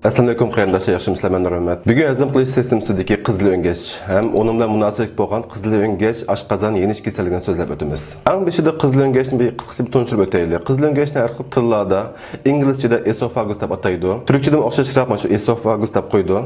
ئەسسالامۇ قېرىنداشلار, ياخشىمۇسىلەر, men نۇرمەمەت. Bugün ھەزىم قىلىش سىستېمىسىدىكى قىزىلئۆڭگەچ ھەم ئۇنىڭ بىلەن مۇناسىۋەتلىك bo'lgan قىزىلئۆڭگەچ ашқазан يېنىش كېسەللىكىنى سۆزلەپ ئۆتىمىز. Eng başida qizilönggeçni bir qısqacha tunuşturup öteylik. Qizilönggeçni har xil tillarda inglizchada esophagus deb ataydi. Türkçede o'xshashroq shu esophagus deb qo'ydi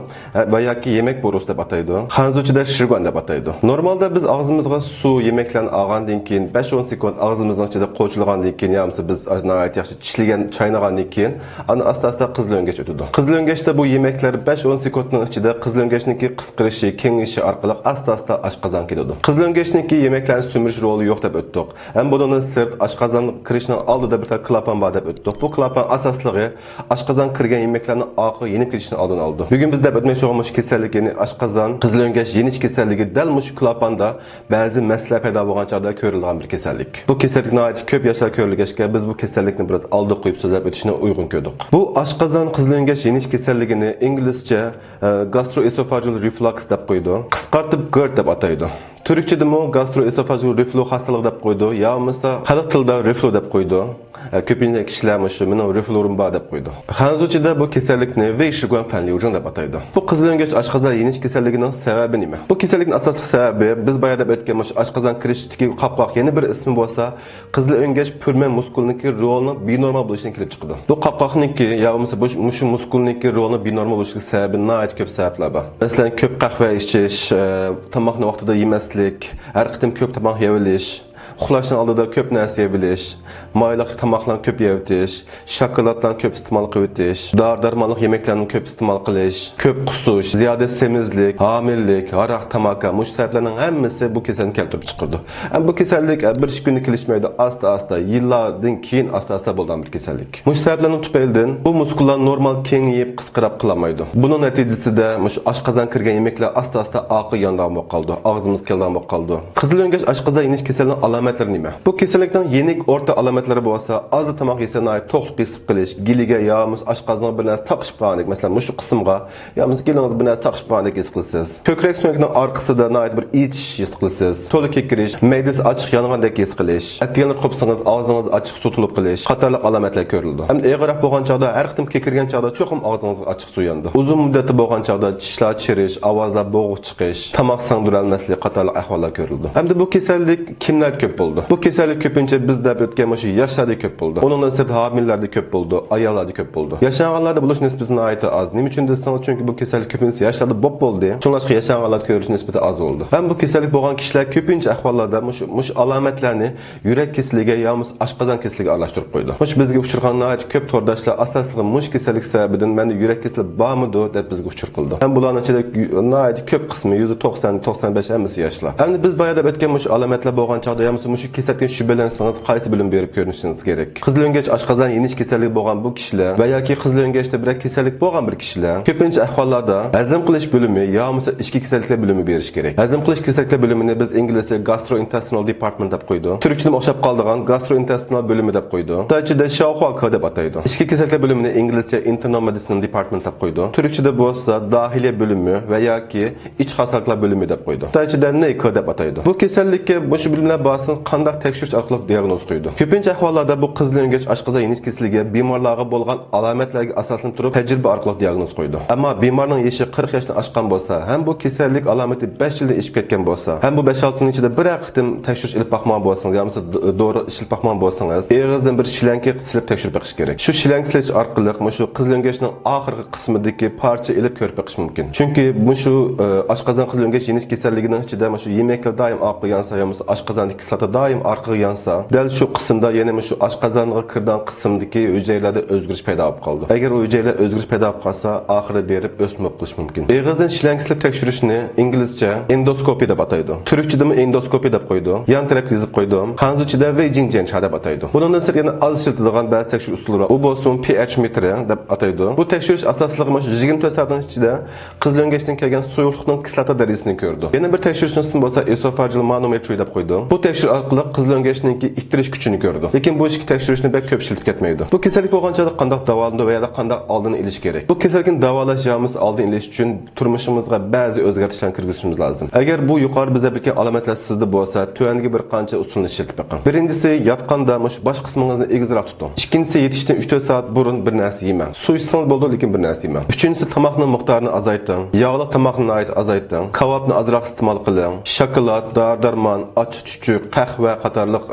va yoki yemek borusi deb ataydi. Xanzuchada shirgon deb ataydi. Normalda biz og'zimizga suv, yemeklarni olgandan keyin 5-10 sekund og'zimizning ichida qo'shilgandan keyin yoki biz nihoyat yaxshi tishlagan, chaynagandan keyin ana asta-asta qizilönggeç o'tadi. Qizilönggeçda bu yemeklar 5-10 sekundning ichida qizilönggeçniki qisqarishi, kengishi orqali asta-asta ашқазан keladi. Qizilönggeçniki yemeklarni sömürüş roli yo'q deb o'tdik. Ham bundan sırt ашқазан kirishning oldida bir klapan bor deb o'tdik. Bu klapan asosligi ашқазан kirgan yemeklarni oqi yenib ketishini oldini oldi. Bugun biz deb o'tmoqchi bo'lgan kasallik, ya'ni ашқазан, qizilönggeç, yenish kasalligi dal shu klapanda ba'zi masala paydo bo'lgan chog'da ko'rilgan bir kasallik. Bu kasallik nihoyat ko'p yoshlar ko'rilgachga biz bu kasallikni biroz oldi qo'yib so'zlab o'tishni uyg'un ko'rdik. Bu ашқазан, qizilönggeç, yenish kasalligini inglizcha Gastroesophageal Reflux deb qo'ydi. Qisqartib GERD deb ataydi. Türkçede mi Gastroesophageal Reflü hastalığı deb qo'ydi, ya mesela xalq tilida reflü deb qo'ydi. Ko'pincha kishilar shu meni reflurim bor deb qo'ydi. Xanzuchada bu kasallikni Veishiguan fanli ujun deb ataydi. Bu qizilönggeç ашқазан yenish kasalligining sababi nima? Bu kasallikning asosiy sababi biz bayada o'tgan ашқазан kirishdagi qapqoq yana bir ismi bo'lsa, qizilönggeç purman muskulniki rolini binormal bo'lishidan kelib chiqdi. Bu qapqoqniki ya bo'lmasa shu muskulniki rolini binormal bo'lishiga sababi nihoyat ko'p sabablar bor. Masalan, ko'p qahva ichish, tomoqni vaqtida yemaslik, har qitim ko'p tomoq yeyilish, uxlashdan oldida ko'p narsa yeyish, mayliq tomoqlarni ko'p yeyish, shokoladlarni ko'p iste'mol qilish, dori-darmonli yemeklarni ko'p iste'mol qilish, ko'p qusish, ziyoda semizlik, homillik, aroq, tamaka, mush sabablarning hammasi bu kasallikni keltirib chiqardi. Bu kasallik bir kunda kelishmaydi, asta-asta, yillardan keyin asta-asta bo'lgan bir kasallik. Mush sabablarning tufaylidan bu muskullar normal kengayib, qisqarib qolamaydi. Buning natijasida mush ашқазан kirgan yemeklar asta-asta oqi yondan bo'lib qoldi, og'zimiz keldan bo'lib qoldi. Qizilönggeç ашқазан yenish kasalligining alomatlari nima? Bu kasallikning yenik o'rta alomatlari bo'lsa, oz tomoq yesa to'qliq his qilish, giliga yoki ашқазанга bir narsa taqishib qolgandek, masalan, shu qismga yoki gilingiz bir narsa taqishib qolgandek his qilasiz. Ko'krak suyagining orqasida bir itish his qilasiz. To'la kekirish, ma'dasi ochiq yongandek his qilish, atganlar qo'psangiz og'zingiz ochiq sutilib qilish qatorli alomatlar ko'rildi. Ham eg'roq bo'lgan chog'da, har qitim kekirgan chog'da cho'qim og'zingizga ochiq suv yondi. Uzun muddatli bo'lgan chog'da tishlar chirish, ovozlar bo'g'ib chiqish, tomoq singdirolmaslik qatorli ahvollar ko'rildi. Hamda bu kasallik kimlar ko'p bo'ldi? Bu kasallik ko'pincha bizda o'tgan shu yoshlarda ko'p bo'ldi. Uningdan sirt homillarda ko'p bo'ldi, ayollarda ko'p bo'ldi. Yashanganlarda bo'lish nisbati nihoyat oz. Nima uchun desangiz, chunki bu kasallik ko'pincha yoshlarda bo'p bo'ldi. Shuningdek yashanganlar ko'rish nisbati oz bo'ldi. Ham bu kasallik bo'lgan kishilar ko'pincha ahvollarda mush alomatlarni yurak kesligiga yoki ашқазан kesligiga aralashtirib qo'ydi. Mush bizga uchirgan nihoyat ko'p to'rdoshlar asosli mush kasallik sababidan menda yurak kesli bormidi deb bizga uchir qildi. Ham bularning ichida nihoyat ko'p qismi %90-95 hammasi yoshlar. Endi biz bayada o'tgan mush alomatlar bo'lgan chog'da ham mush kasallikka shubhalansangiz qaysi bilim berib ko'rishingiz kerak. Qizilönggeç ашқазан yenish kasalligi bo'lgan bu kishilar va yoki qizilönggeçda bir kasallik bo'lgan bir kishilar ko'pincha ahvollarda hazm qilish bo'limi yoki ichki kasalliklar bo'limi berish kerak. Hazm qilish kasalliklar bo'limini biz inglizcha Gastrointestinal Department deb qo'ydi. Turkchada o'xshab qoldigan Gastrointestinal bo'limi deb qo'ydi. Xitoychada Xiaohuaka deb ataydi. Ichki kasalliklar bo'limini inglizcha Internal Medicine Department deb qo'ydi. Turkchada bo'lsa dahiliya bo'limi va yoki ich xastaliklar bo'limi deb qo'ydi. Xitoychada NK deb ataydi. Bu kasallikka shu bilimlar borsin qanday tekshirish orqali diagnoz qo'ydi. Ko'pincha ahvollarda bu qizilönggeç ашқазан yenish kasalligi bemorlarga bo'lgan alomatlarga asoslanib turib tajriba orqali diagnoz qo'ydi. Ammo bemorning yoshi 40 yoshdan oshgan bo'lsa, ham bu kasallik alomati 5 yildan ishib ketgan bo'lsa, ham bu 5-6 yil ichida bir qitim tekshirish ilib baxmoq bo'lsangiz, yoki dori ishilib baxmoq bo'lsangiz, eg'izdan bir shilanka silib tekshirib baqish kerak. Shu shilanka silish orqali shu qizilönggeçning oxirgi qismidagi parcha ilib ko'rib baqish mumkin. Chunki shu ашқазан qizilönggeç yenish kasalligining ichida shu yemeklar doim orqaga yonsa, yoki ашқазандagi kislota doim orqaga yonsa, dal shu qismda yana shu ашқазанга kirgan qismdagi hujaylarda o'zgarish paydo bo'lib qoldi. Agar u hujaylar o'zgarish paydo bo'lib qolsa, oxiri berib o'smab qilish mumkin. Eg'izdan shilankilik tekshirishni inglizcha endoskopiya deb ataydi. Turkchada endoskopiya deb qo'ydi. Yan tarafga yozib qo'ydi. Xanzuchada Weijingjian deb ataydi. Bundan sir yana oz ishlatiladigan ba'zi tekshirish usullari u bo'lsin pH metri deb ataydi. Bu tekshirish asosligi 24 soatning ichida qizilönggeçdan kelgan suyuqlikning kislota darajasini ko'rdi. Yana bir tekshirish ismi bo'lsa esophageal manometry deb qo'ydi. Bu tekshirish orqali qizilöngächninki ittirish kuchini ko'rdi. Lekin bu ishki tekshirishni bek ko'p ishlatib ketmaydi. Bu kasallik bo'lgancha qanday davolanadi va qanday oldini olish kerak. Bu kasallikni davolash yo'limiz oldini olish uchun turmushimizga ba'zi o'zgartirishlarni kirgizishimiz lozim. Agar bu yuqori bizda bilgan alomatlar sizda bo'lsa, tuvangi bir qancha usulni ishlatib baqing. Birinchisi, yotganda bosh qismingizni egizroq tuting. Ikkinchisi, yetishdan 3-4 soat burun bir narsa yemang. Su ichsangiz bo'ldi, lekin bir narsa yemang. Uchinchisi, tomoqning miqdorini azayting. Yog'li tomoqni azayting. Kavobni azroq iste'mol qiling. Shokolad, dardarmon, ochiq-chuchuq, qahva qatorliq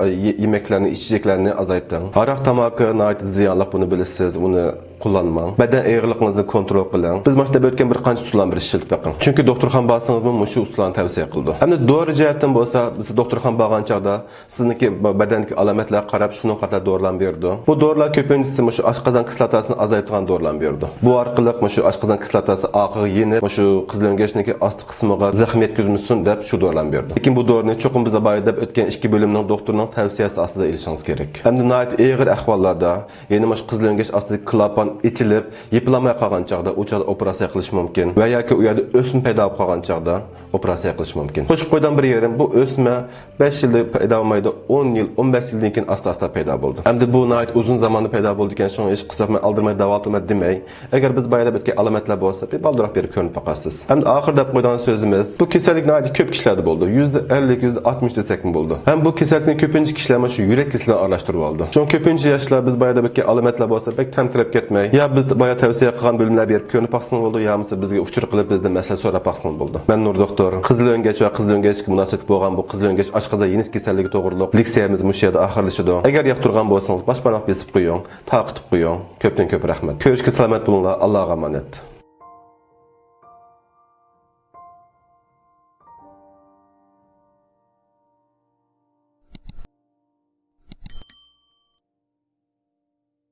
yemeklarni, icheceklarni azayting. Aroq tamaki nəhayət ziyanlı, bunu bilirsiniz, bunu kullanmang. Beden ağırlığınızı kontrol qiling. Biz mana deb o'tgan bir qancha usullarni bir ishlatib baqing. Chunki doktorxon borsangiz, shu usullarni tavsiya qildi. Hamda dori jihatdan bo'lsa, biz doktorxon borgan chaqda sizniki badandagi alomatlarga qarab shuni qator dorilarni berdi. Bu dorilar ko'pinchisi shu ashqazon kislotasini azaytirgan dorilarni berdi. Bu orqali shu ashqazon kislotasi oqig yenib, shu qizilöngächniki osti qismiga zaxm yetkazmasin deb shu dorilarni berdi. Lekin bu dorini cho'qim biza boya deb o'tgan 2 bo'limning doktorining tavsiyasi ostida ilishingiz kerak. Hamda nəhayət ağır ahvollarda, ya'ni shu qizilöngäch ostidagi klapan itilib, yeplamay qolgan chaqda u chaqda operatsiya qilish mumkin va yoki u yerda o'sma paydo bo'lib qolgan chaqda operatsiya qilish mumkin. Qo'shib qo'ydan bir yerim, bu o'sma 5 yilda paydo bo'lmaydi, 10 yil, 15 yildan keyin asta-asta paydo bo'ldi. Hamda bu nəhayət uzun zamonda paydo bo'ldi ekan, shuni hech qisab aldirmay davolatmay demay. Agar biz bayada o'tgan alomatlar bo'lsa, bir baldiroq berib ko'rib boqasiz. Hamda oxir deb qo'ygan so'zimiz, bu kasallik nəhayət ko'p kishilarda bo'ldi. %50, %60 desek bo'ldi. Ham bu kasallikni ko'pincha kishilar shu yurak kasalligini aralashtirib oldi. Chunki ko'pincha yoshlar biz bayada o'tgan alomatlar bo'lsa, pek tamtirab ketmay, ya biz boya tavsiya qilgan bo'limlar berib ko'rib boqsin bo'ldi, yo'qsa bizga uchur qilib bizdan masala so'rab boqsin bo'ldi. Men Nur doktor, qizilöngäch va qizilöngächga munosabat bo'lgan bu qizilöngäch ashqazon yenish kasalligi to'g'riliq leksiyamiz mush yerda oxirlashadi. Agar yoqtirgan bo'lsangiz, boshpanoq besib qo'ying, taqib qo'ying. Ko'pdan ko'p rahmat. Ko'rishga salomat bo'linglar. Allohga omonat.